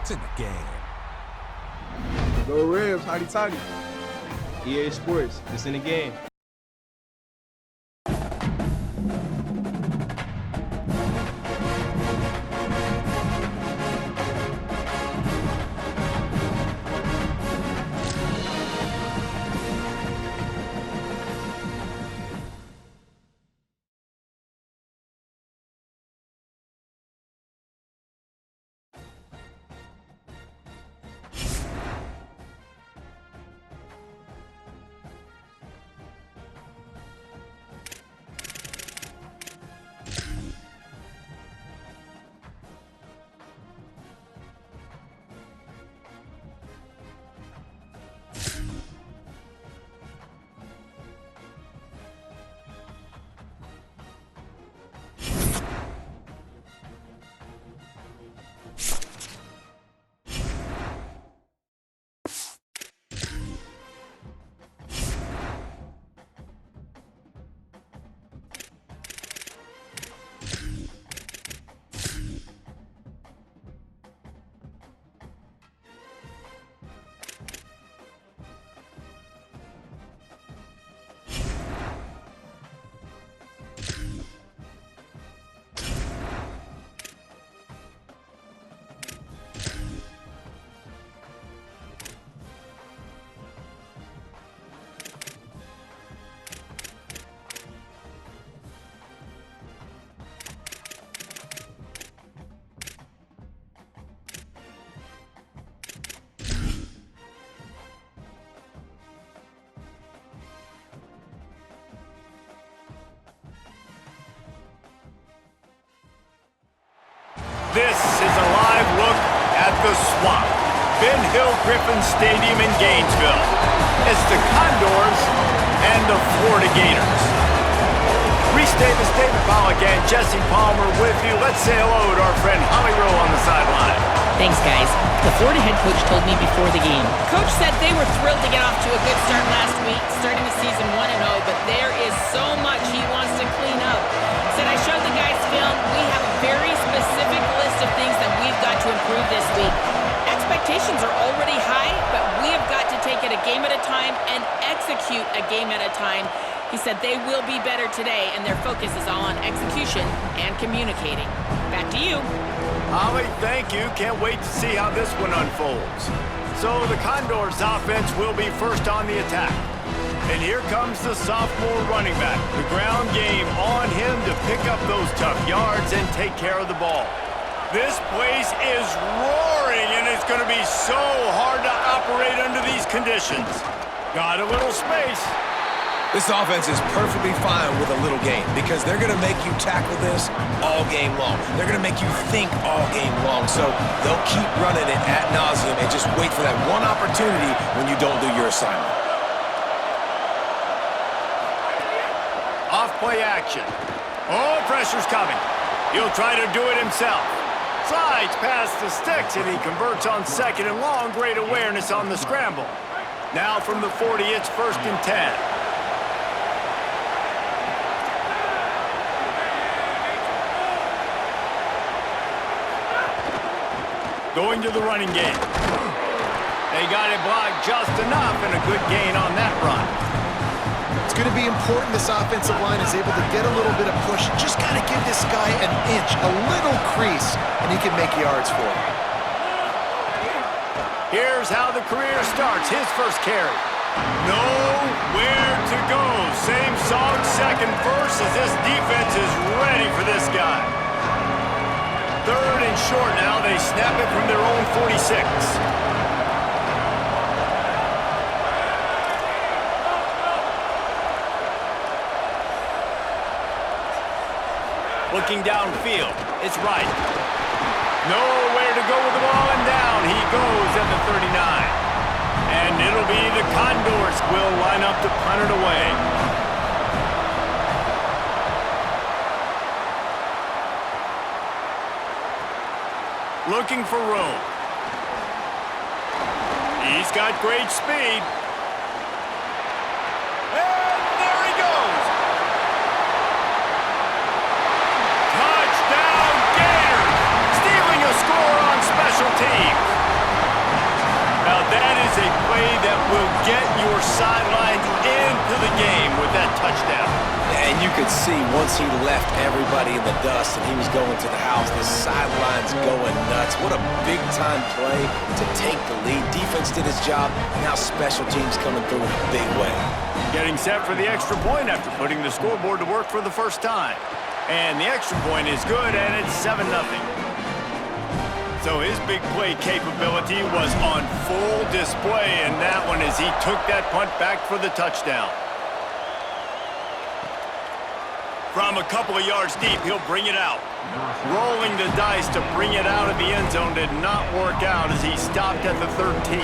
It's in the game. Go Rams, hotty toddy. EA Sports, it's in the game. This is a live look at the Swamp, Ben Hill Griffin Stadium in Gainesville. It's the Condors and the Florida Gators. Reese Davis, David Pollack, and Jesse Palmer with you. Let's say hello to our friend Holly Rowe on the sideline. Thanks, guys. The Florida head coach told me before the game. Coach said they were thrilled to get off to a good start last week, starting the season 1-0, but there is so much he wants to clean up. Said I showed the guys film. We have a very specific list of things that we've got to improve this week. Expectations are already high, but we have got to take it a game at a time and execute a game at a time. He said they will be better today, and their focus is all on execution and communicating. Back to you. Holly, thank you. Can't wait to see how this one unfolds. So the Condors offense will be first on the attack. And here comes the sophomore running back. The ground game on him to pick up those tough yards and take care of the ball. This place is roaring, and it's going to be so hard to operate under these conditions. Got a little space. This offense is perfectly fine with a little game because they're going to make you tackle this all game long. They're going to make you think all game long. So they'll keep running it ad nauseum and just wait for that one opportunity when you don't do your assignment. Off play action. Oh, pressure's coming. He'll try to do it himself. Slides past the sticks, and he converts on 2nd and long. Great awareness on the scramble. Now from the 40, it's 1st and 10. Going to the running game. They got it blocked just enough, and a good gain on that run. It's going to be important this offensive line is able to get a little bit of push. Just got to give this guy an inch, a little crease, and he can make yards for it. Here's how the career starts. His first carry. Nowhere to go. Same song, second verse, as this defense is ready for this guy. 3rd and short now. They snap it from their own 46. Looking downfield, it's right. Nowhere to go with the ball, and down he goes at the 39. And it'll be the Condors will line up to punt it away. Looking for room. He's got great speed. And there he goes. Touchdown Gators! Stealing a score on special teams. sidelines into the game with that touchdown. And you could see once he left everybody in the dust and he was going to the house, the sidelines going nuts. What a big-time play to take the lead. Defense did his job. Now special teams coming through in a big way. Getting set for the extra point after putting the scoreboard to work for the first time. And the extra point is good, and it's 7-0. So his big play capability was on full display in that one as he took that punt back for the touchdown. From a couple of yards deep, he'll bring it out. Rolling the dice to bring it out of the end zone did not work out as he stopped at the 13.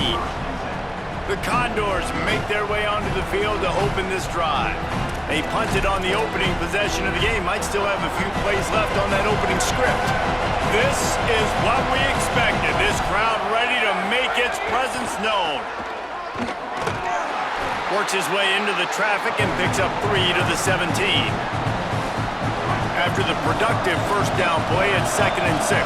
The Condors make their way onto the field to open this drive. They punted on the opening possession of the game. Might still have a few plays left on that opening script. This is what we expected. This crowd ready to make its presence known. Works his way into the traffic and picks up 3 to the 17. After the productive first down play, it's 2nd and 6.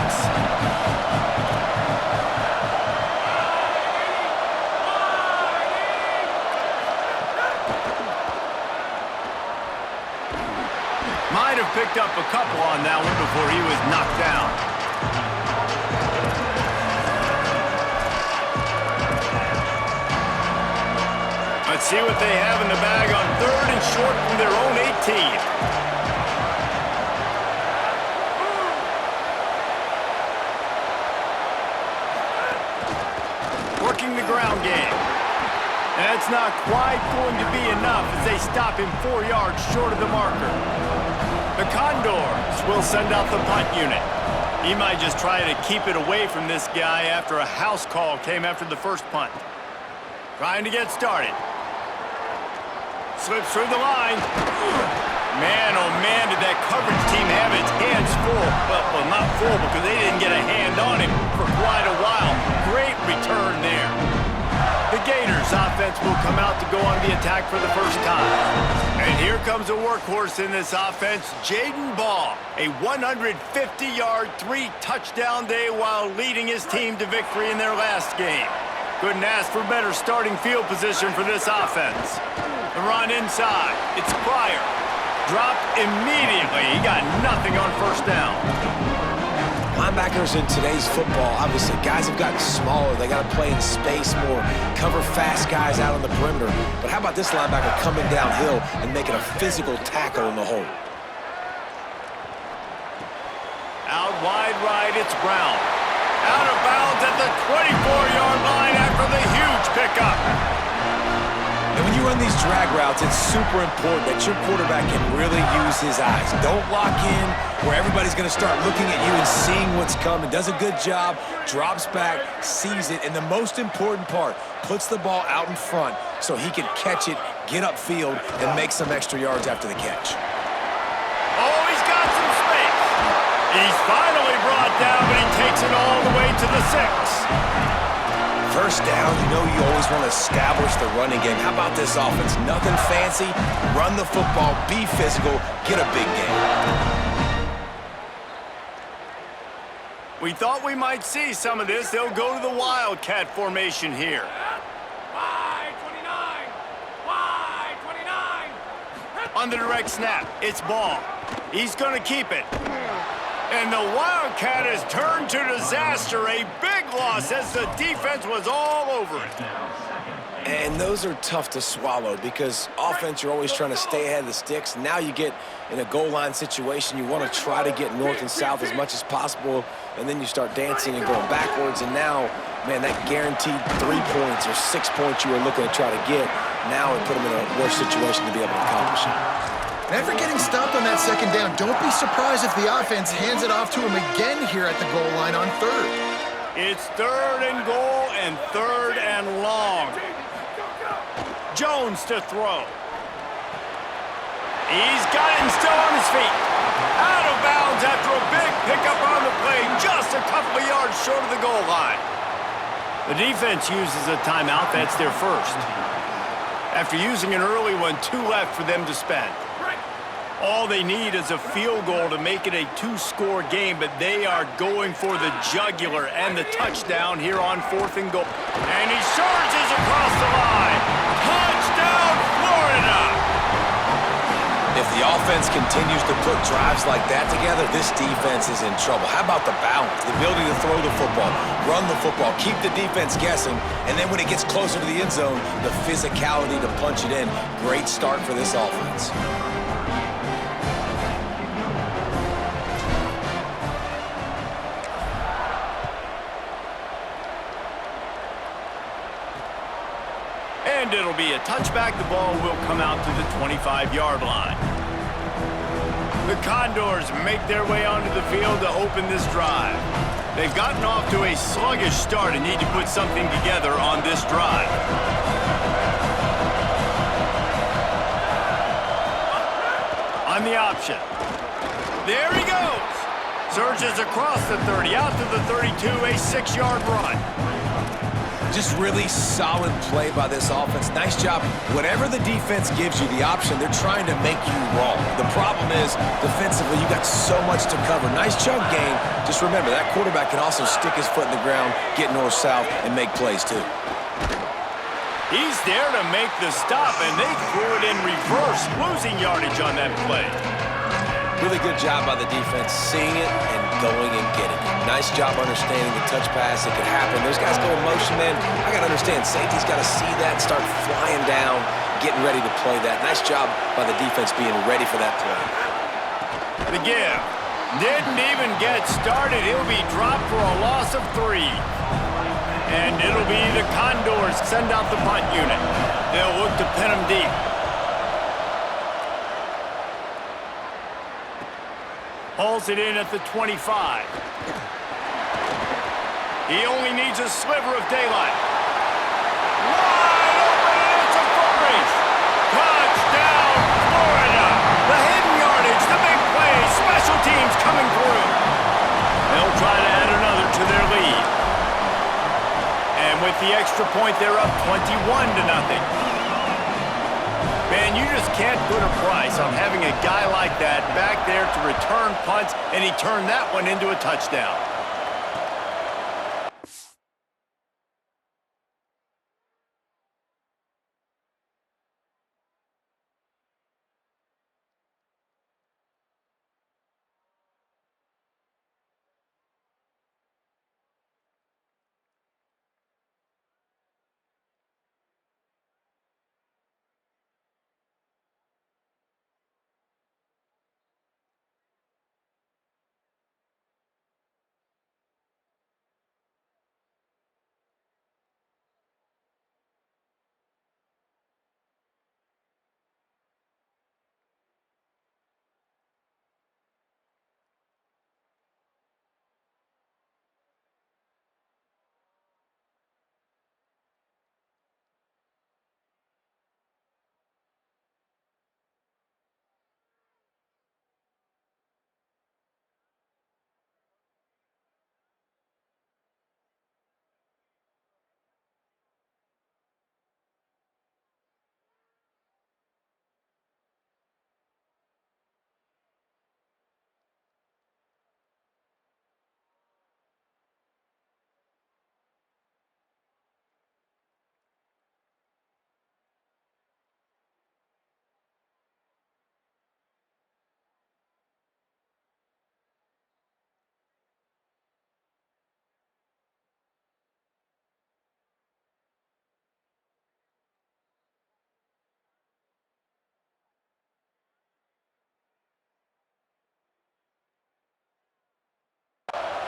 Might have picked up a couple on that one before he was knocked down. Let's see what they have in the bag on 3rd and short from their own 18. Working the ground game. That's not quite going to be enough as they stop him 4 yards short of the marker. The Condors will send out the punt unit. He might just try to keep it away from this guy after a house call came after the first punt. Trying to get started. Slips through the line. Man, oh man, did that coverage team have its hands full. Well, not full because they didn't get a hand on him for quite a while. Great return there. The Gators offense will come out to go on the attack for the first time. And here comes a workhorse in this offense, Jaden Ball. A 150-yard, 3-touchdown day while leading his team to victory in their last game. Couldn't ask for better starting field position for this offense. The run inside. It's Pryor. Dropped immediately. He got nothing on first down. Linebackers in today's football, obviously, guys have gotten smaller. They got to play in space more, cover fast guys out on the perimeter. But how about this linebacker coming downhill and making a physical tackle in the hole? Out wide right, it's Brown. Out of bounds at the 24-yard line after the huge pickup. And when you run these drag routes, it's super important that your quarterback can really use his eyes. Don't lock in where everybody's going to start looking at you and seeing what's coming. Does a good job, drops back, sees it, and the most important part, puts the ball out in front so he can catch it, get upfield, and make some extra yards after the catch. Oh, he's got some space. He's finally brought down, but he takes it all the way to the 6. First down, you know you always want to establish the running game. How about this offense? Nothing fancy. Run the football, be physical, get a big game. We thought we might see some of this. They'll go to the Wildcat formation here. Wide 29! Wide 29! On the direct snap, it's Ball. He's going to keep it. And the Wildcat has turned to disaster. A big loss as the defense was all over it. And those are tough to swallow because offense, you're always trying to stay ahead of the sticks. Now you get in a goal line situation, you want to try to get north and south as much as possible, and then you start dancing and going backwards. And now, man, that guaranteed 3 points or 6 points you were looking to try to get, now it put them in a worse situation to be able to accomplish it. Never getting stopped on that second down. Don't be surprised if the offense hands it off to him again here at the goal line on 3rd. It's 3rd and goal and 3rd and long. Jones to throw. He's got him still on his feet. Out of bounds after a big pickup on the play, just a couple of yards short of the goal line. The defense uses a timeout. That's their first. After using an early one, 2 left for them to spend. All they need is a field goal to make it a 2-score game, but they are going for the jugular and the touchdown here on 4th and goal. And he charges across the line. Touchdown! If the offense continues to put drives like that together, this defense is in trouble. How about the balance, the ability to throw the football, run the football, keep the defense guessing, and then when it gets closer to the end zone, the physicality to punch it in. Great start for this offense. And it'll be a touchback. The ball will come out to the 25-yard line. The Condors make their way onto the field to open this drive. They've gotten off to a sluggish start and need to put something together on this drive. On the option. There he goes. Surges across the 30, out to the 32, a 6-yard run. Just really solid play by this offense. Nice job. Whatever the defense gives you, the option, they're trying to make you wrong. The problem is, defensively, you got so much to cover. Nice chunk game. Just remember, that quarterback can also stick his foot in the ground, get north-south, and make plays, too. He's there to make the stop, and they threw it in reverse, losing yardage on that play. Really good job by the defense, seeing it and going and getting it. Nice job understanding the touch pass. It could happen. Those guys go in motion, man. I got to understand, safety's got to see that, start flying down, getting ready to play that. Nice job by the defense being ready for that play. The give. Didn't even get started. He'll be dropped for a loss of 3. And it'll be the Condors send out the punt unit. They'll look to pin him deep. Hauls it in at the 25. He only needs a sliver of daylight. Wide open, and it's a foot race. Touchdown, Florida. The hidden yardage, the big play, special teams coming through. They'll try to add another to their lead. And with the extra point, they're up 21-0. Man, you just can't put a price on having a guy like that back there to return punts, and he turned that one into a touchdown.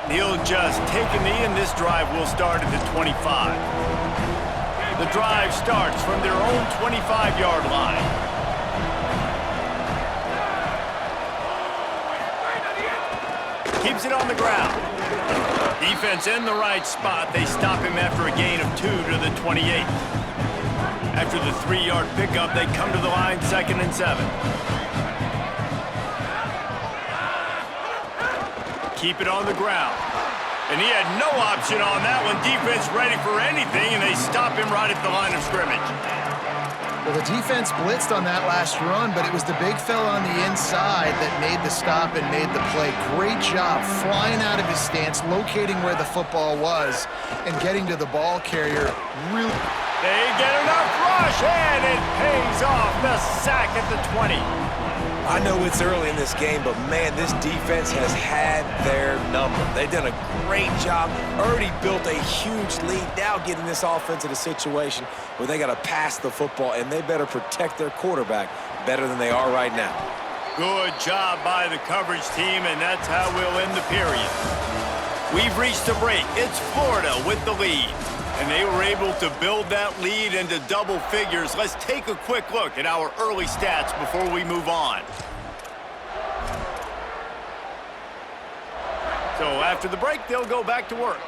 He'll just take a knee, and this drive will start at the 25. The drive starts from their own 25-yard line. Keeps it on the ground. Defense in the right spot. They stop him after a gain of 2 to the 28. After the 3-yard pickup, they come to the line 2nd and 7. Keep it on the ground. And he had no option on that one. Defense ready for anything, and they stop him right at the line of scrimmage. Well, the defense blitzed on that last run, but it was the big fella on the inside that made the stop and made the play. Great job flying out of his stance, locating where the football was, and getting to the ball carrier. Really They get enough rush, and it pays off. The sack at the 20. I know it's early in this game, but man, this defense has had their number. They've done a great job, already built a huge lead, now getting this offense in a situation where they got to pass the football, and they better protect their quarterback better than they are right now. Good job by the coverage team, and that's how we'll end the period. We've reached a break. It's Florida with the lead, and they were able to build that lead into double figures. Let's take a quick look at our early stats before we move on. So after the break, they'll go back to work.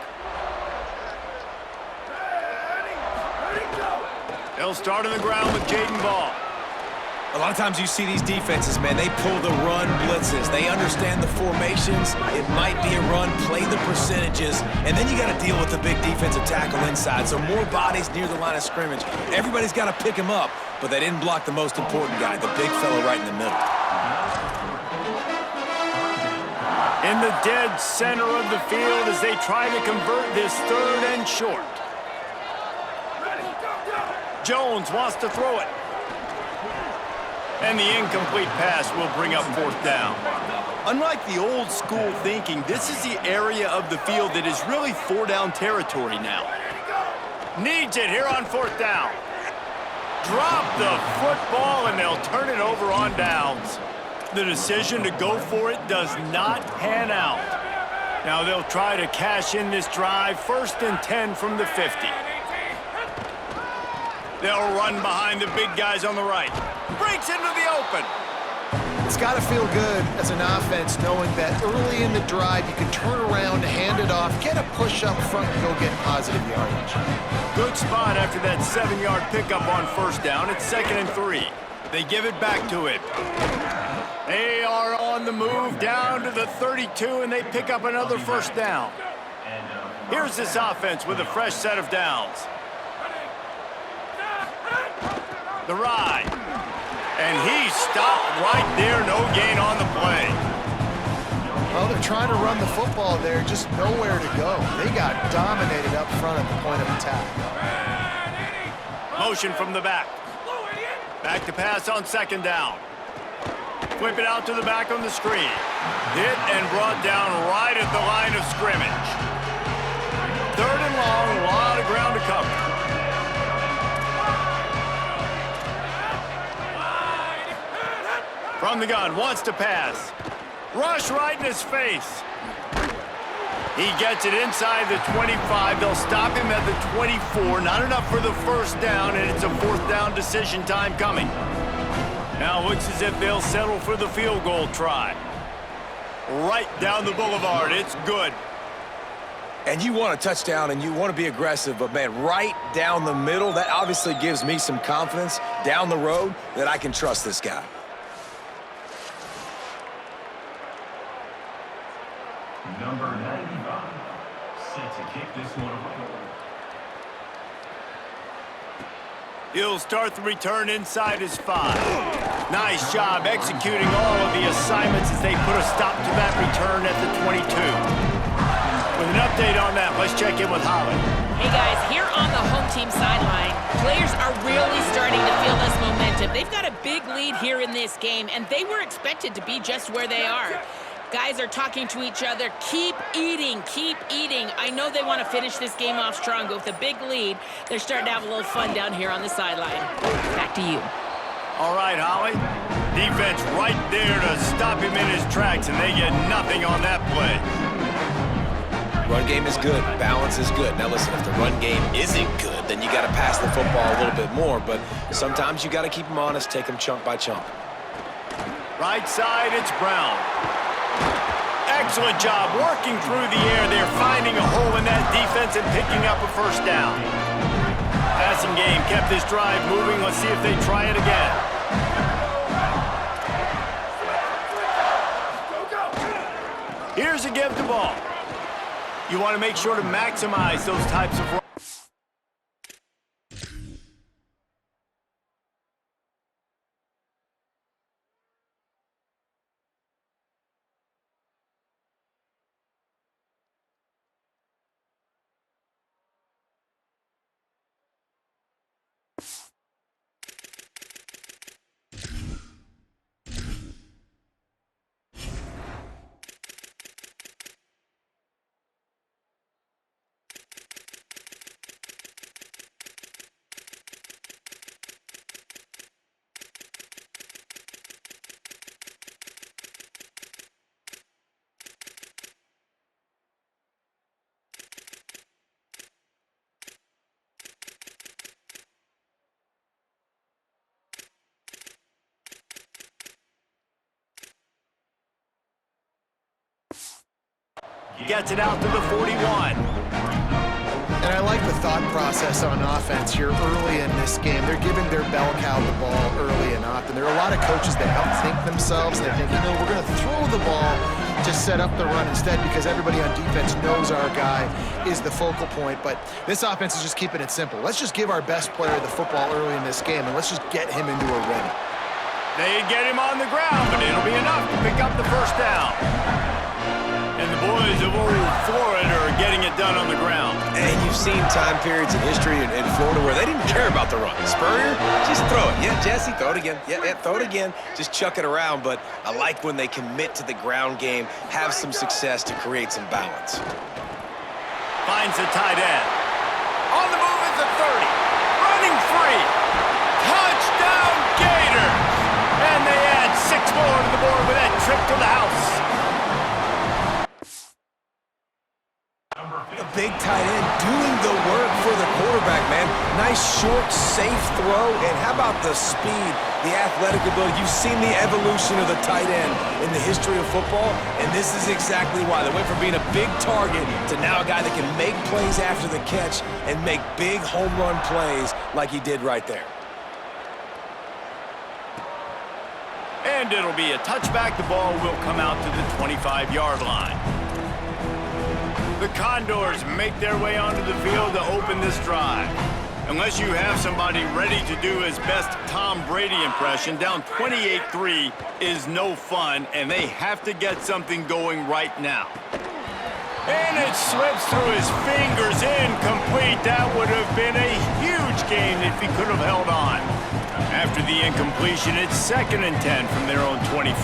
They'll start on the ground with Jaden Ball. A lot of times you see these defenses, man, they pull the run blitzes. They understand the formations. It might be a run, play the percentages, and then you got to deal with the big defensive tackle inside. So more bodies near the line of scrimmage. Everybody's got to pick him up, but they didn't block the most important guy, the big fellow right in the middle. In the dead center of the field as they try to convert this 3rd and short. Jones wants to throw it. And the incomplete pass will bring up 4th down. Unlike the old school thinking, this is the area of the field that is really 4-down territory now. Needs it here on 4th down. Drop the football and they'll turn it over on downs. The decision to go for it does not pan out. Now they'll try to cash in this drive. 1st and 10 from the 50. They'll run behind the big guys on the right. Breaks into the open. It's got to feel good as an offense knowing that early in the drive you can turn around, hand it off, get a push up front, and go get positive yardage. Good spot after that 7-yard pickup on 1st down. It's 2nd and 3. They give it back to him. They are on the move down to the 32, and they pick up another 1st down. Here's this offense with a fresh set of downs. The ride. And he stopped right there. No gain on the play. Well, they're trying to run the football there, just nowhere to go. They got dominated up front at the point of attack. Motion from the back. Back to pass on 2nd down. Flip it out to the back on the screen. Hit and brought down right at the line of scrimmage. 3rd and long, a lot of ground to cover. From the gun, wants to pass. Rush right in his face. He gets it inside the 25. They'll stop him at the 24. Not enough for the 1st down, and it's a 4th down decision time coming. Now it looks as if they'll settle for the field goal try. Right down the boulevard. It's good. And you want a touchdown and you want to be aggressive, but man, right down the middle, that obviously gives me some confidence down the road that I can trust this guy. Number 95, set to kick this one away. He'll start the return inside his 5. Nice job executing all of the assignments as they put a stop to that return at the 22. With an update on that, let's check in with Holly. Hey guys, here on the home team sideline, players are really starting to feel this momentum. They've got a big lead here in this game, and they were expected to be just where they are. Guys are talking to each other. Keep eating, keep eating. I know they want to finish this game off strong, but with a big lead, they're starting to have a little fun down here on the sideline. Back to you. All right, Holly. Defense right there to stop him in his tracks, and they get nothing on that play. Run game is good. Balance is good. Now listen, if the run game isn't good, then you got to pass the football a little bit more, but sometimes you got to keep them honest, take them chunk by chunk. Right side, it's Brown. Excellent job working through the air. They're finding a hole in that defense and picking up a 1st down. Passing game kept this drive moving. Let's see if they try it again. Here's a give the ball. You want to make sure to maximize those types of gets it out to the 41. And I like the thought process on offense here early in this game. They're giving their bell cow the ball early and often. There are a lot of coaches that outthink themselves. They think, we're going to throw the ball to set up the run instead because everybody on defense knows our guy is the focal point. But this offense is just keeping it simple. Let's just give our best player the football early in this game, and let's just get him into a rhythm. They get him on the ground, but it'll be enough to pick up the first down. And the boys of old Florida are getting it done on the ground. And you've seen time periods in history in Florida where they didn't care about the run. Spurrier, just throw it. Yeah, Jesse, throw it again. Yeah, throw it again. Just chuck it around. But I like when they commit to the ground game, have some success to create some balance. Finds the tight end. On the move is the 30. Running free. Touchdown Gators. And they add 6 more to the board with that trip to the house. A big tight end doing the work for the quarterback, man. Nice, short, safe throw. And how about the speed, the athletic ability? You've seen the evolution of the tight end in the history of football, and this is exactly why. They went from being a big target to now a guy that can make plays after the catch and make big home run plays like he did right there. And it'll be a touchback. The ball will come out to the 25-yard line. The Condors make their way onto the field to open this drive. Unless you have somebody ready to do his best Tom Brady impression, down 28-3 is no fun, and they have to get something going right now. And it slips through his fingers, incomplete. That would have been a huge gain if he could have held on. After the incompletion, it's 2nd and 10 from their own 25.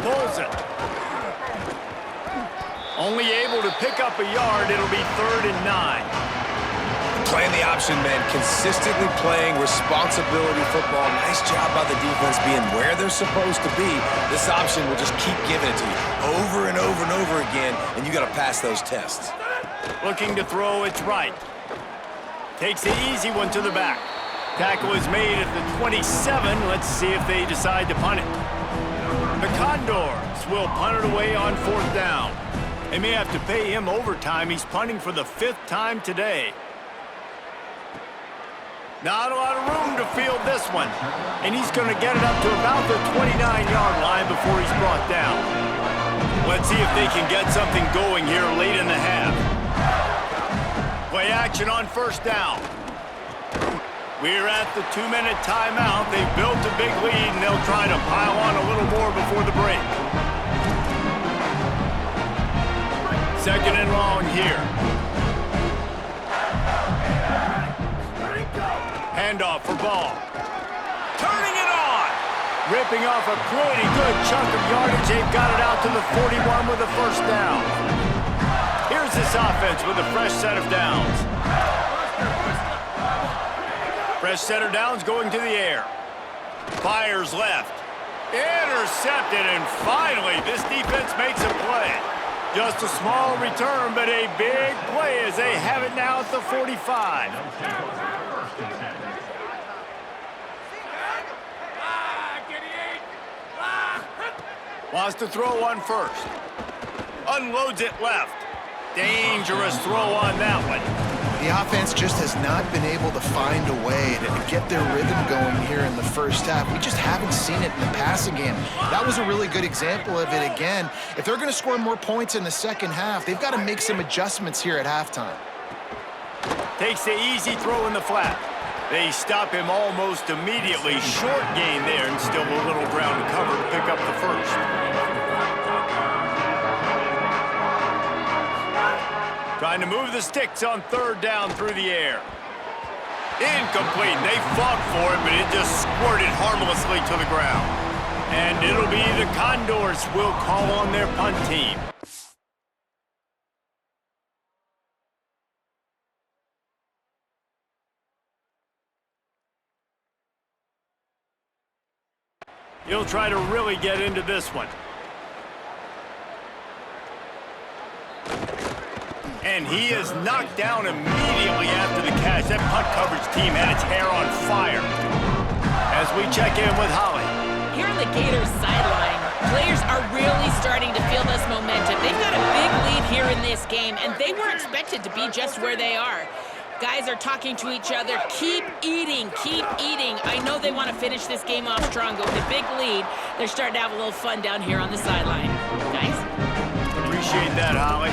Pulls it. Only able to pick up a yard. It'll be 3rd and 9. Playing the option, man. Consistently playing responsibility football. Nice job by the defense being where they're supposed to be. This option will just keep giving it to you over and over and over again, and you got to pass those tests. Looking to throw, it's right. Takes the easy one to the back. Tackle is made at the 27. Let's see if they decide to punt it. The Condors will punt it away on 4th down. They may have to pay him overtime. He's punting for the 5th time today. Not a lot of room to field this one. And he's going to get it up to about the 29-yard line before he's brought down. Let's see if they can get something going here late in the half. Play action on 1st down. We're at the 2-minute timeout. They've built a big lead, and they'll try to pile on a little more before the break. 2nd and long here. Handoff for Ball. Turning it on. Ripping off a pretty good chunk of yardage. They've got it out to the 41 with a 1st down. Here's this offense with a fresh set of downs. Fresh set of downs going to the air. Fires left. Intercepted, and finally this defense makes a play. Just a small return, but a big play as they have it now at the 45. Wants to throw on 1st. Unloads it left. Dangerous throw on that one. The offense just has not been able to find a way to get their rhythm going here in the 1st half. We just haven't seen it in the passing game. That was a really good example of it again. If they're going to score more points in the 2nd half, they've got to make some adjustments here at halftime. Takes the easy throw in the flat. They stop him almost immediately. Short gain there, and still a little ground to cover to pick up the 1st. Trying to move the sticks on 3rd down through the air. Incomplete. They fought for it, but it just squirted harmlessly to the ground. And it'll be the Condors will call on their punt team. He'll try to really get into this one. And he is knocked down immediately after the catch. That punt coverage team had its hair on fire. As we check in with Holly. Here on the Gators sideline, Players are really starting to feel this momentum. They've got a big lead here in this game, and they weren't expected to be just where they are. Guys are talking to each other. Keep eating, keep eating. I know they want to finish this game off strong, but with a big lead, they're starting to have a little fun down here on the sideline. Guys? Appreciate that, Holly.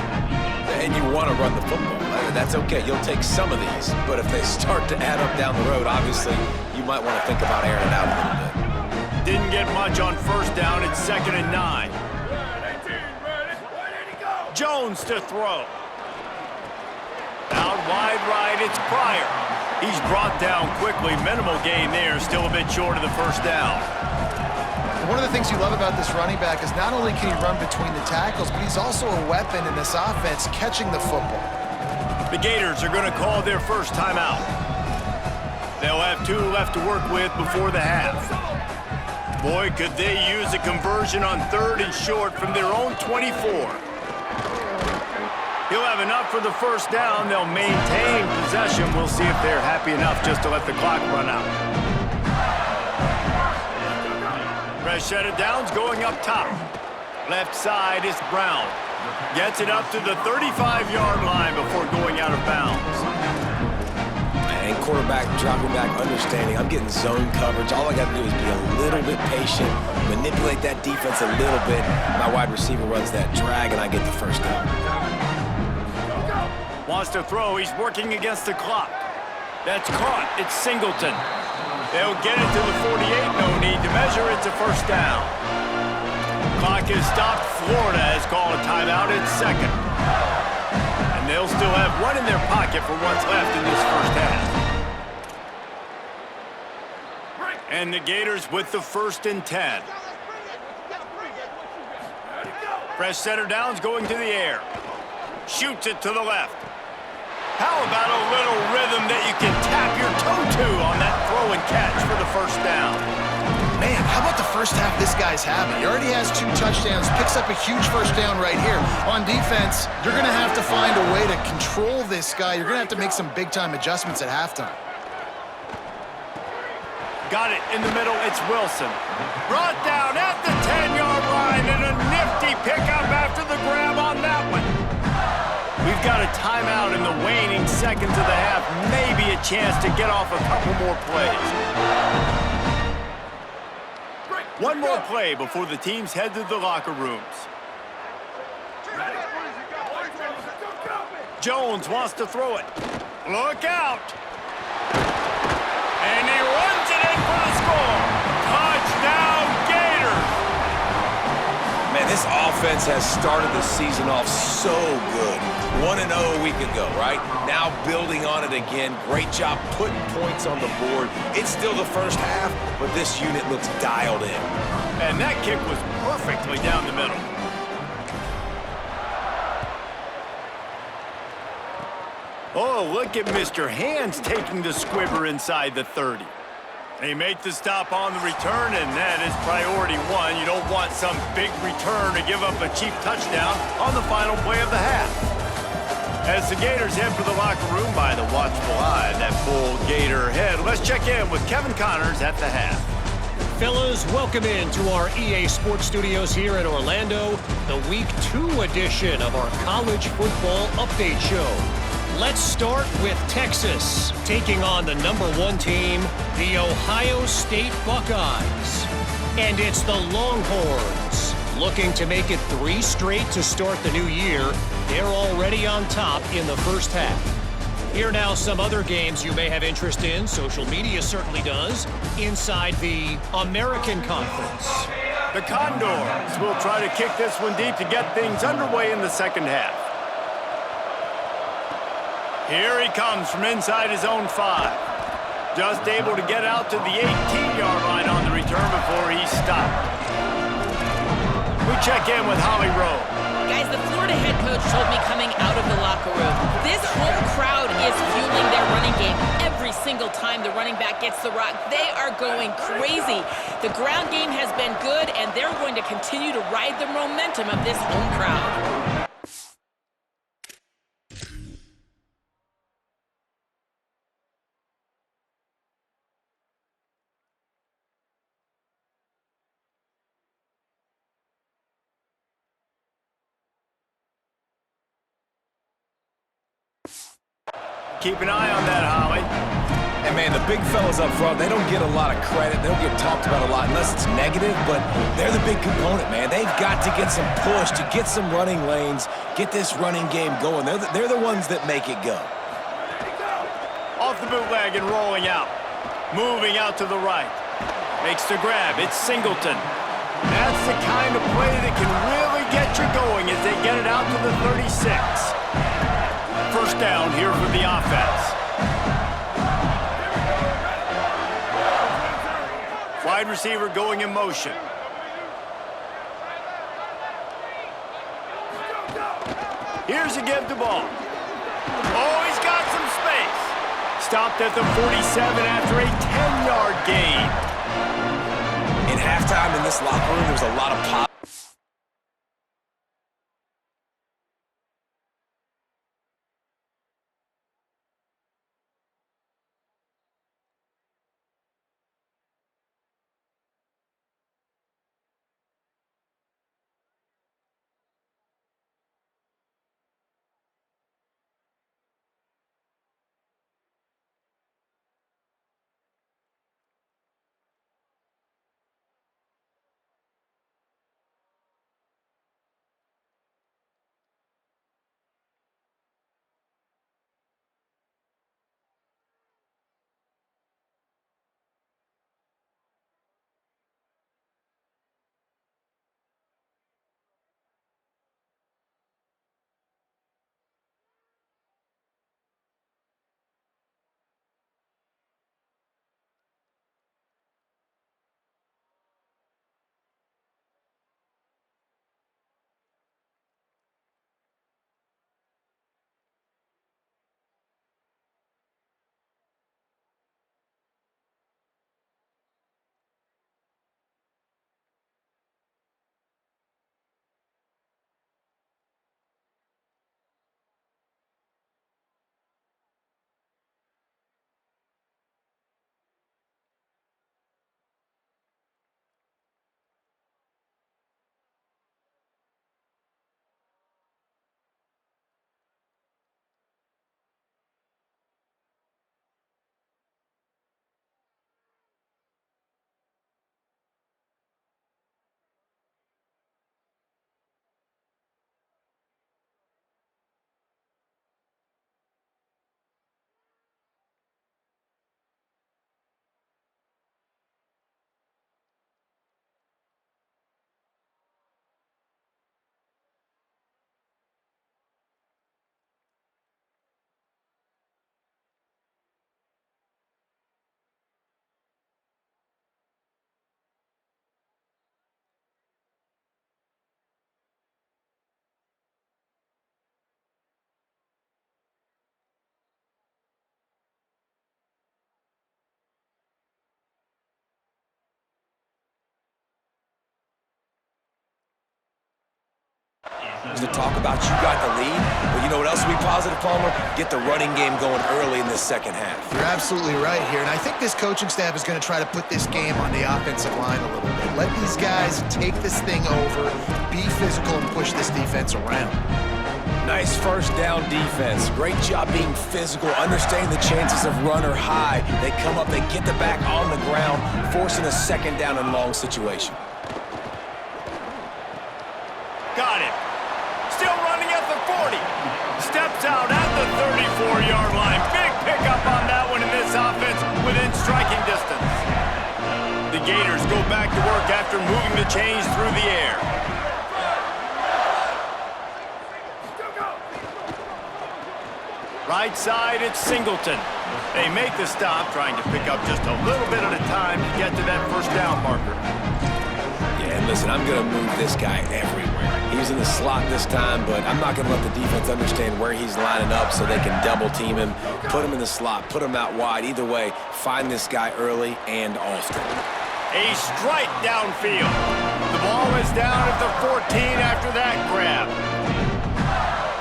And you want to run the football. That's okay. You'll take some of these. But if they start to add up down the road, obviously, you might want to think about airing it out a little bit. Didn't get much on first down. It's 2nd and 9. Jones to throw. Out wide right, it's Pryor. He's brought down quickly. Minimal gain there, still a bit short of the first down. One of the things you love about this running back is not only can he run between the tackles, but he's also a weapon in this offense catching the football. The Gators are going to call their first timeout. They'll have 2 left to work with before the half. Boy, could they use a conversion on 3rd and short from their own 24. He'll have enough for the first down. They'll maintain possession. We'll see if they're happy enough just to let the clock run out. Fresh set of downs going up top. Left side is Brown. Gets it up to the 35-yard line before going out of bounds. And quarterback dropping back, understanding. I'm getting zone coverage. All I got to do is be a little bit patient, manipulate that defense a little bit. My wide receiver runs that drag, and I get the first down. Wants to throw. He's working against the clock. That's caught. It's Singleton. They'll get it to the 48. No need to measure. It's a first down. Clock is stopped. Florida has called a timeout. It's 2nd. And they'll still have 1 in their pocket for what's left in this first half. And the Gators with the 1st and 10. Fresh center downs going to the air. Shoots it to the left. How about a little rhythm that you can tap your toe to on that throw and catch for the first down? Man, how about the first half this guy's having? He already has 2 touchdowns, picks up a huge first down right here. On defense, you're going to have to find a way to control this guy. You're going to have to make some big-time adjustments at halftime. Got it in the middle. It's Wilson. Brought down at the 10-yard line, and a nifty pickup after the grab on that one. We've got a timeout in the waning seconds of the half. Maybe a chance to get off a couple more plays. One more play before the teams head to the locker rooms. Jones wants to throw it. Look out. And he runs it in for the score. Touchdown, Gators. Man, this offense has started the season off so good. 1-0 a week ago, right? Now building on it again. Great job putting points on the board. It's still the first half, but this unit looks dialed in. And that kick was perfectly down the middle. Oh, look at Mr. Hands taking the squibber inside the 30. They make the stop on the return, and that is priority 1. You don't want some big return to give up a cheap touchdown on the final play of the half. As the Gators head for the locker room by the watchful eye, that bull Gator head, let's check in with Kevin Connors at the half. Fellas, welcome in to our EA Sports Studios here in Orlando, the Week 2 edition of our College Football Update Show. Let's start with Texas, taking on the number 1 team, the Ohio State Buckeyes. And it's the Longhorns, looking to make it 3 straight to start the new year. They're already on top in the first half. Here now some other games you may have interest in, social media certainly does, inside the American Conference. The Condors will try to kick this one deep to get things underway in the second half. Here he comes from inside his own 5. Just able to get out to the 18-yard line on the return before he's stopped. We check in with Holly Rowe. Guys, the Florida head coach told me coming out of the locker room, this home crowd is fueling their running game. Every single time the running back gets the rock, they are going crazy. The ground game has been good, and they're going to continue to ride the momentum of this home crowd. keep an eye on that, Holly. And, man, the big fellas up front, they don't get a lot of credit. They don't get talked about a lot unless it's negative, but they're the big component, man. They've got to get some push, to get some running lanes, get this running game going. They're the ones that make it go. Off the bootleg and rolling out. Moving out to the right. Makes the grab. It's Singleton. That's the kind of play that can really get you going as they get it out to the 36. First down here for the offense. Wide receiver going in motion. Here's a give the ball. Oh, he's got some space. Stopped at the 47 after a 10-yard gain. In halftime in this locker room, there was a lot of pop. To talk about you got the lead, but you know what else will be positive, Palmer? Get the running game going early in this second half. You're absolutely right here, and I think this coaching staff is going to try to put this game on the offensive line a little bit. Let these guys take this thing over, be physical, and push this defense around. Nice first down defense. Great job being physical, understanding the chances of run or high. They come up, they get the back on the ground, forcing a second down and long situation. Got it. Still running at the 40. Steps out at the 34-yard line. Big pickup on that one in this offense within striking distance. The Gators go back to work after moving the chains through the air. Right side, it's Singleton. They make the stop, trying to pick up just a little bit at a time to get to that first down marker. Yeah, and listen, I'm going to move this guy everywhere. He's in the slot this time, but I'm not going to let the defense understand where he's lining up so they can double team him, put him in the slot, put him out wide. Either way, find this guy early and often. A strike downfield. The ball is down at the 14 after that grab.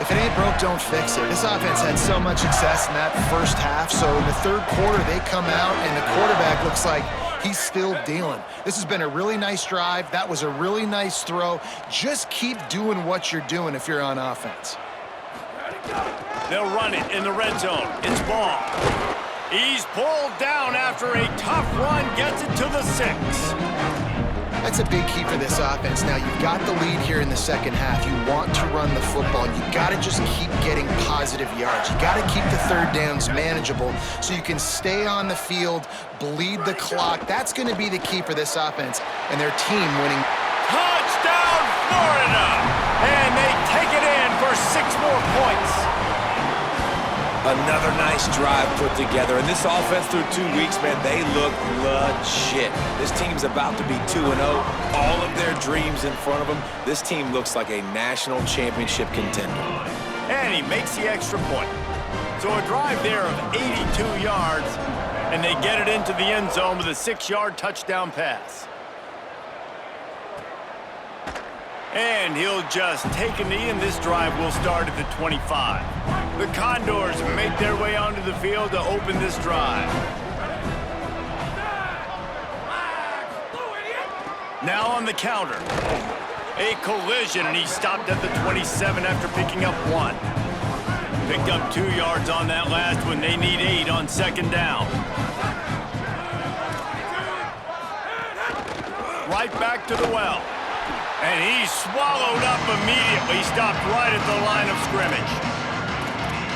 If it ain't broke, don't fix it. This offense had so much success in that first half, so in the third quarter, they come out, and the quarterback looks like he's still dealing. This has been a really nice drive. That was a really nice throw. Just keep doing what you're doing if you're on offense. They'll run it in the red zone. It's ball. He's pulled down after a tough run, gets it to the 6. That's a big key for this offense. Now, you've got the lead here in the second half. You want to run the football. You got to just keep getting positive yards. You got to keep the third downs manageable so you can stay on the field, bleed the clock. That's going to be the key for this offense and their team winning. Touchdown, Florida! And they take it in for 6 more points. Another nice drive put together. And this offense through 2 weeks, man, they look legit. This team's about to be 2-0. All of their dreams in front of them. This team looks like a national championship contender. And he makes the extra point. So a drive there of 82 yards, and they get it into the end zone with a 6-yard touchdown pass. And he'll just take a knee, and this drive will start at the 25. The Condors make their way onto the field to open this drive. Now on the counter. A collision, and he stopped at the 27 after picking up 1. Picked up 2 yards on that last one. They need 8 on second down. Right back to the well. And he's swallowed up immediately. Stopped right at the line of scrimmage.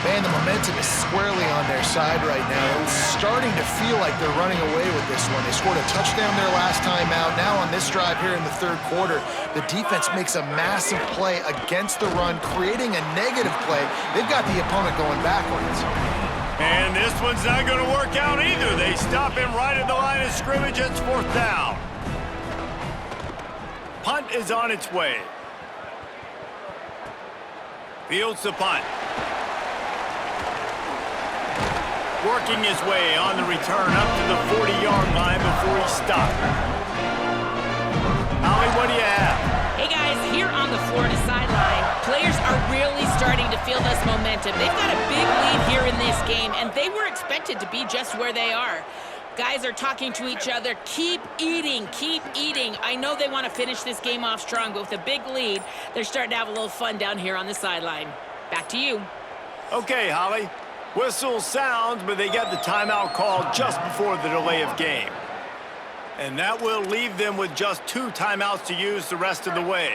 Man, the momentum is squarely on their side right now. It's starting to feel like they're running away with this one. They scored a touchdown their last time out. Now on this drive here in the third quarter, the defense makes a massive play against the run, creating a negative play. They've got the opponent going backwards. And this one's not going to work out either. They stop him right at the line of scrimmage. It's 4th down. Punt is on its way. Fields the punt. Working his way on the return up to the 40-yard line before he stopped. Holly, what do you have? Hey guys, here on the Florida sideline, players are really starting to feel this momentum. They've got a big lead here in this game, and they were expected to be just where they are. Guys are talking to each other, keep eating, keep eating. I know they want to finish this game off strong, but with a big lead, they're starting to have a little fun down here on the sideline. Back to you. Okay, Holly. Whistle sounds, but they get the timeout called just before the delay of game. And that will leave them with just 2 timeouts to use the rest of the way.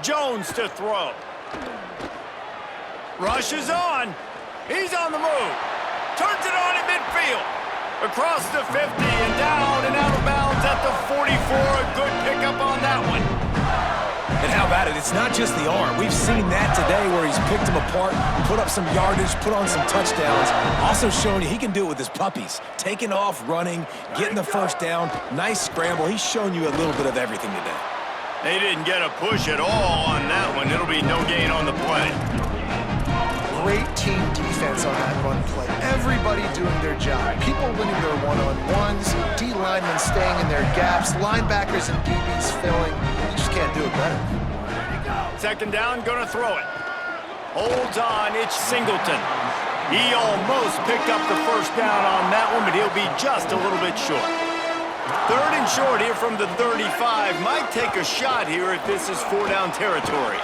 Jones to throw. Rushes on. He's on the move. Turns it on in midfield. Across the 50 and down and out of bounds at the 44. A good pickup on that one. And how about it? It's not just the arm. We've seen that today where he's picked them apart, put up some yardage, put on some touchdowns. Also showing you he can do it with his puppies. Taking off, running, getting the first down. Nice scramble. He's shown you a little bit of everything today. They didn't get a push at all on that one. It'll be no gain on the play. Great team defense on that run play. Everybody doing their job. People winning their one-on-ones, D linemen staying in their gaps, linebackers and DBs filling. You just can't do it better. Second down, gonna throw it. Holds on, it's Singleton. He almost picked up the first down on that one, but he'll be just a little bit short. 3rd and short here from the 35. Might take a shot here if this is 4-down territory.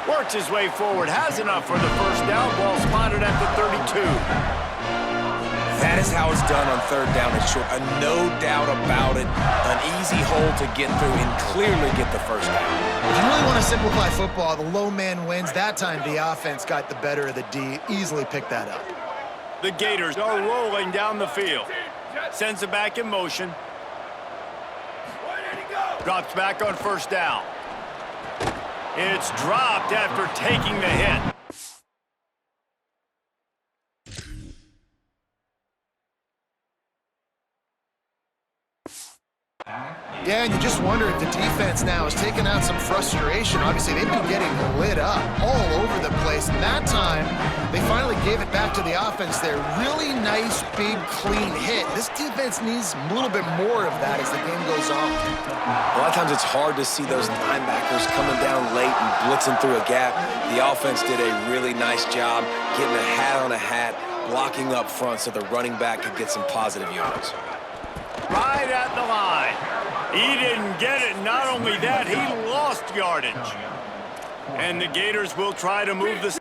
Works his way forward, has enough for the first down. Ball spotted at the 32. That is how it's done on 3rd down and short. No doubt about it. An easy hole to get through and clearly get the first down. If you really want to simplify football, the low man wins. That time the offense got the better of the D. Easily picked that up. The Gators are rolling down the field. Sends it back in motion. Drops back on 1st down. It's dropped after taking the hit. Yeah, and you just wonder if the defense now is taking out some frustration. Obviously, they've been getting lit up all over the place. And that time, they finally gave it back to the offense there. Really nice, big, clean hit. This defense needs a little bit more of that as the game goes on. A lot of times it's hard to see those linebackers coming down late and blitzing through a gap. The offense did a really nice job getting a hat on a hat, blocking up front so the running back could get some positive yards. Right at the line. He didn't get it. Not only that, he lost yardage. And the Gators will try to move the...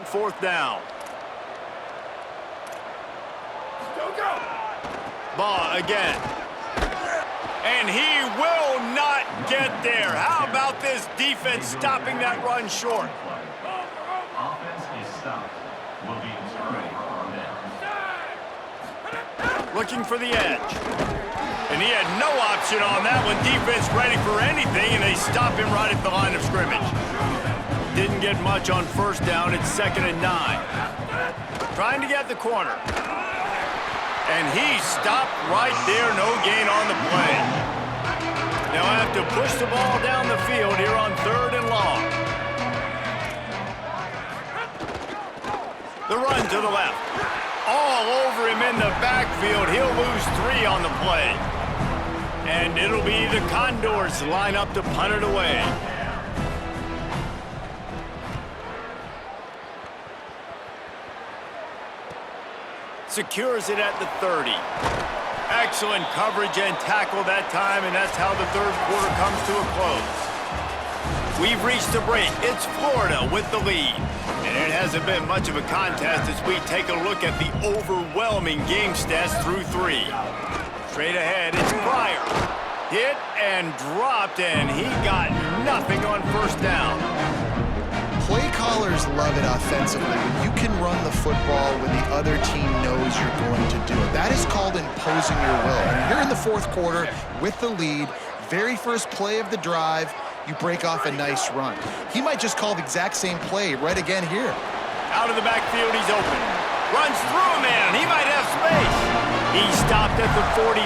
Fourth down. Go! Ball again. And he will not get there. How about this defense stopping that run short? Offense is stopped. Will be returned on down. Looking for the edge. And he had no option on that one. Defense ready for anything, and they stop him right at the line of scrimmage. Didn't get much on first down. It's 2nd and 9. Trying to get the corner. And he stopped right there. No gain on the play. Now have to push the ball down the field here on 3rd and long. The run to the left. All over him in the backfield. He'll lose 3 on the play. And it'll be the Condors line up to punt it away. Secures it at the 30. Excellent coverage and tackle that time, and that's how the 3rd quarter comes to a close. We've reached the break. It's Florida with the lead. And it hasn't been much of a contest as we take a look at the overwhelming game stats through 3. Straight ahead, it's Pryor. Hit and dropped, and he got nothing on first down. Play callers love it offensively when you can run the football when the other team knows you're going to do it. That is called imposing your will. And here in the 4th quarter with the lead, very first play of the drive, you break off a nice run. He might just call the exact same play right again here. Out of the backfield, he's open. Runs through a man. He might have space. He stopped at the 45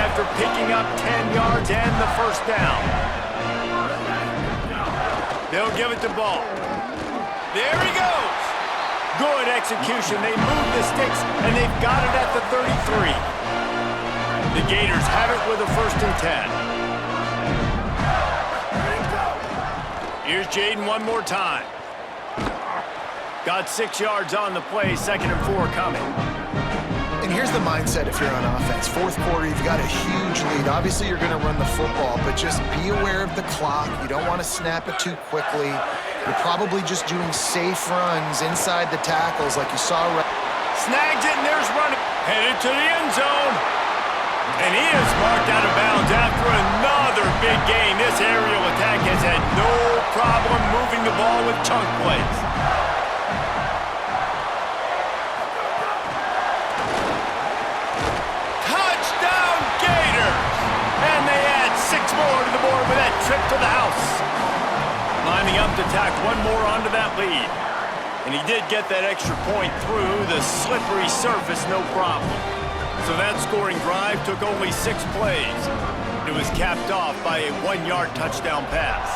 after picking up 10 yards and the first down. They'll give it to Ball. There he goes. Good execution. They move the sticks, and they've got it at the 33. The Gators have it with a 1st and 10. Here's Jaden one more time. Got 6 yards on the play, 2nd and 4 coming. And here's the mindset if you're on offense. 4th quarter, you've got a huge lead. Obviously, you're going to run the football, but just be aware of the clock. You don't want to snap it too quickly. You're probably just doing safe runs inside the tackles like you saw. Snags it, and there's running. Headed to the end zone. And he is marked out of bounds after another big gain. This aerial attack has had no problem moving the ball with chunk plays. More to the board with that trip to the house. Lining up to tack one more onto that lead. And he did get that extra point through the slippery surface, no problem. So that scoring drive took only 6 plays. It was capped off by a 1-yard touchdown pass.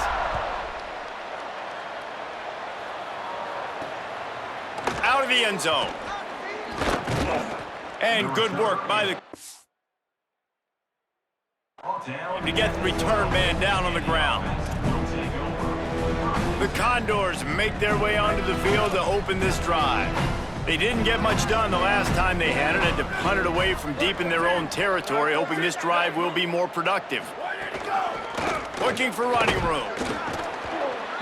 Out of the end zone. And good work by the... to get the return man down on the ground. The Condors make their way onto the field to open this drive. They didn't get much done the last time they had it, and to punt it away from deep in their own territory, hoping this drive will be more productive. Looking for running room.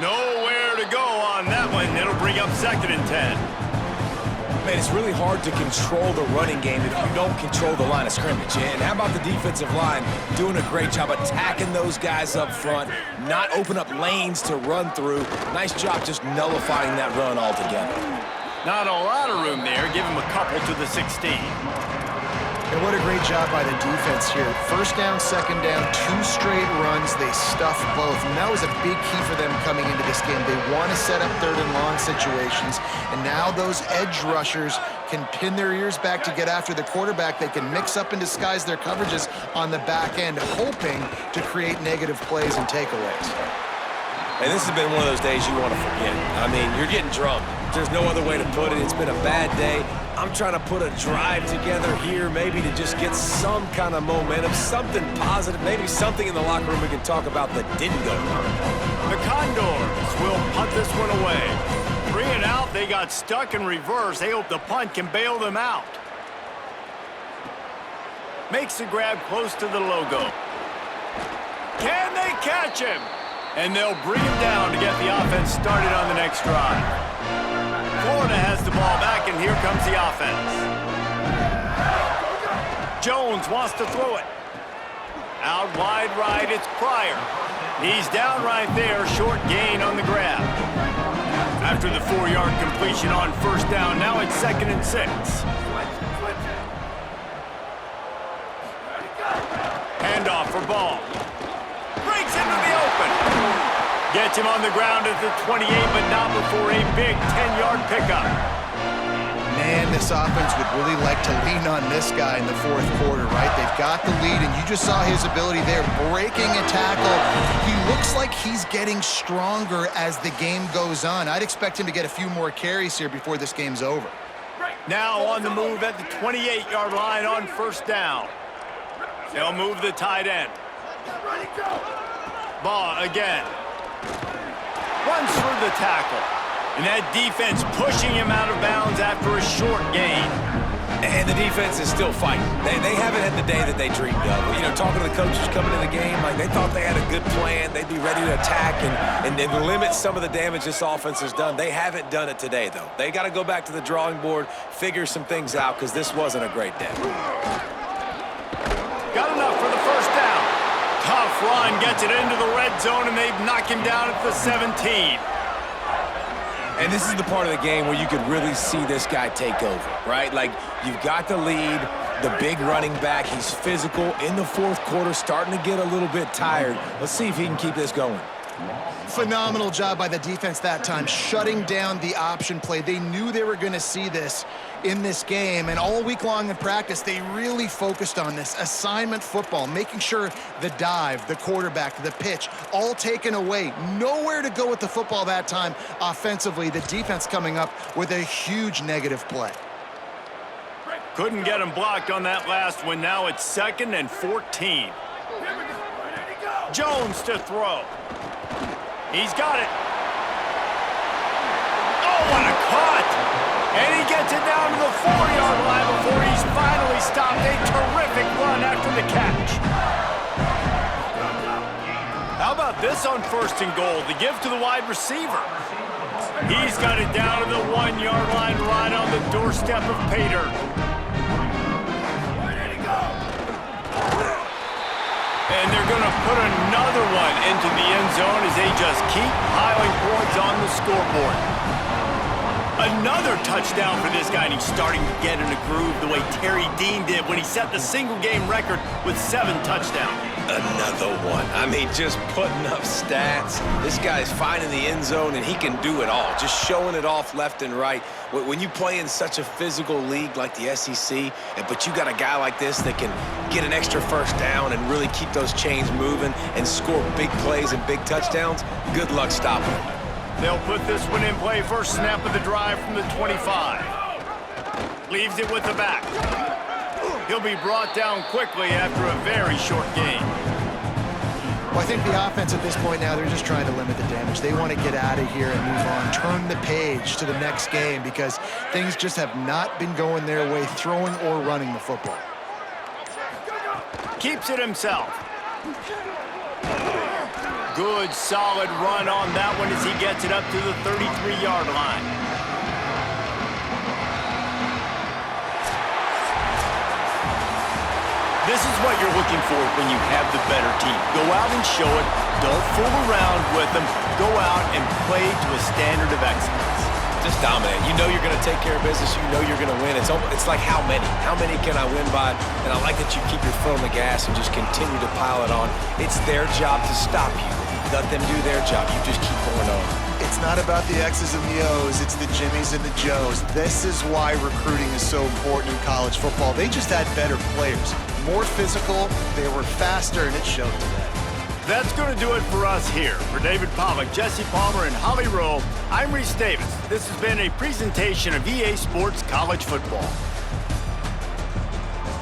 Nowhere to go on that one. It'll bring up 2nd and 10. Man, it's really hard to control the running game if you don't control the line of scrimmage. And how about the defensive line doing a great job attacking those guys up front, not open up lanes to run through. Nice job just nullifying that run altogether. Not a lot of room there. Give him a couple to the 16. And what a great job by the defense here. 1st down, 2nd down, 2 straight runs. They stuffed both. And that was a big key for them coming into this game. They want to set up 3rd and long situations. And now those edge rushers can pin their ears back to get after the quarterback. They can mix up and disguise their coverages on the back end, hoping to create negative plays and takeaways. And this has been one of those days you want to forget. I mean, you're getting drunk. There's no other way to put it. It's been a bad day. I'm trying to put a drive together here, maybe to just get some kind of momentum, something positive, maybe something in the locker room we can talk about that didn't go wrong. The Condors will punt this one away. 3 and out, they got stuck in reverse. They hope the punt can bail them out. Makes the grab close to the logo. Can they catch him? And they'll bring him down to get the offense started on the next drive. Florida has the ball back, and here comes the offense. Jones wants to throw it. Out wide right, it's Pryor. He's down right there, short gain on the grab. After the 4-yard completion on first down, now it's 2nd and 6. Handoff for Ball. Breaks into the open. Gets him on the ground at the 28, but not before a big 10-yard pickup. Man, this offense would really like to lean on this guy in the 4th quarter, right? They've got the lead, and you just saw his ability there, breaking a tackle. He looks like he's getting stronger as the game goes on. I'd expect him to get a few more carries here before this game's over. Now on the move at the 28-yard line on first down. They'll move the tight end. Ball again. Runs through the tackle. And that defense pushing him out of bounds after a short gain. And the defense is still fighting. They haven't had the day that they dreamed of. You know, talking to the coaches coming in the game, like they thought they had a good plan. They'd be ready to attack and limit some of the damage this offense has done. They haven't done it today, though. They got to go back to the drawing board, figure some things out, because this wasn't a great day. Got enough for the first down. Tough run, gets it into the red zone, and they've knocked him down at the 17. And this is the part of the game where you could really see this guy take over, right? Like, you've got the lead, the big running back. He's physical in the 4th quarter, starting to get a little bit tired. Let's see if he can keep this going. Phenomenal job by the defense that time, shutting down the option play. They knew they were going to see this in this game, and all week long in practice, they really focused on this assignment football, making sure the dive, the quarterback, the pitch, all taken away. Nowhere to go with the football that time offensively. The defense coming up with a huge negative play. Couldn't get him blocked on that last one. Now it's 2nd and 14. Jones to throw. He's got it. Oh, what a cut! And he gets it down to the 4-yard line before he's finally stopped. A terrific run after the catch. How about this on 1st and goal? The give to the wide receiver. He's got it down to the 1-yard line right on the doorstep of Pater. And they're going to put another one into the end zone as they just keep piling points on the scoreboard. Another touchdown for this guy, and he's starting to get in a groove the way Terry Dean did when he set the single-game record with 7 touchdowns. Another one. I mean, just putting up stats. This guy's finding the end zone, and he can do it all. Just showing it off left and right. When you play in such a physical league like the SEC, but you got a guy like this that can get an extra first down and really keep those chains moving and score big plays and big touchdowns, good luck stopping him. They'll put this one in play. First snap of the drive from the 25. Leaves it with the back. He'll be brought down quickly after a very short gain. Well, I think the offense at this point now, they're just trying to limit the damage. They want to get out of here and move on, turn the page to the next game because things just have not been going their way, throwing or running the football. Keeps it himself. Good, solid run on that one as he gets it up to the 33-yard line. This is what you're looking for when you have the better team. Go out and show it. Don't fool around with them. Go out and play to a standard of excellence. Just dominate. You know you're going to take care of business. You know you're going to win. It's like how many? How many can I win by? And I like that you keep your foot on the gas and just continue to pile it on. It's their job to stop you. Let them do their job. You just keep going on. It's not about the X's and the O's. It's the Jimmies and the Joes. This is why recruiting is so important in college football. They just had better players. More physical. They were faster, and it showed today. That's going to do it for us here. For David Pollock, Jesse Palmer, and Holly Rowe, I'm Reese Davis. This has been a presentation of EA Sports College Football.